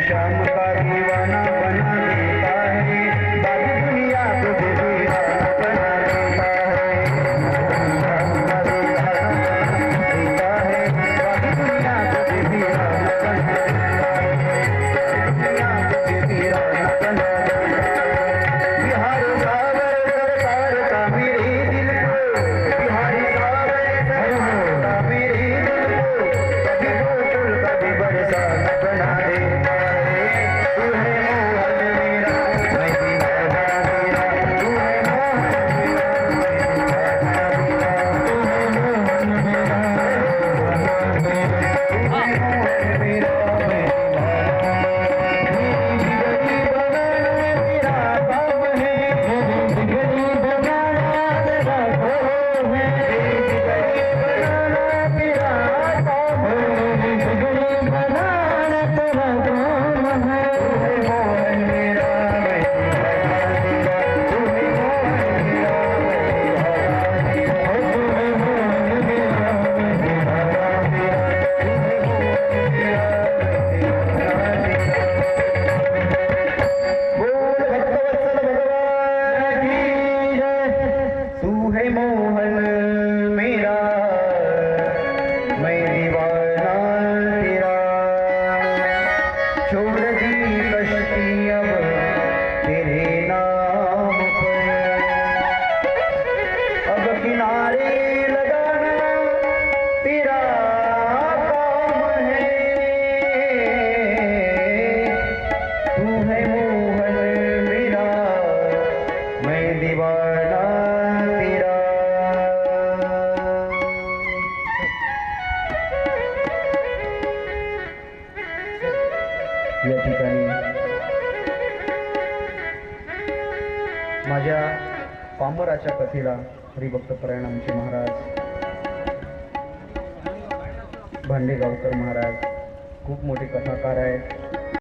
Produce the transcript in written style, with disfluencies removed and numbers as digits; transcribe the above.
श्याम का दीवाना बना देता है, बाकी दुनिया को दीवाना बना देता है। श्याम का दीवाना देता है, बाकी दुनिया को दीवाना बना देता है। दुनिया को दीवाना बना देता है। बिहारी सागर सरकार का मेरे दिल को, बिहारी सागर सरकार का मेरे दिल को, कभी गोकुल कभी बरसात बना देता है। मोहन मेरा मैं दीवाना तेरा, छोड़ दी कश्ती अब तेरे नाम पर, अब किनारे लगाना तेरा काम है। तू है मोहन मेरा मैं दीवाना तेरा। या ठिकाणी माझ्या पामराच्या कथेला हरिभक्त परायण आमचे महाराज भांडेगावकर महाराज खूप मोठे कथाकार आहेत।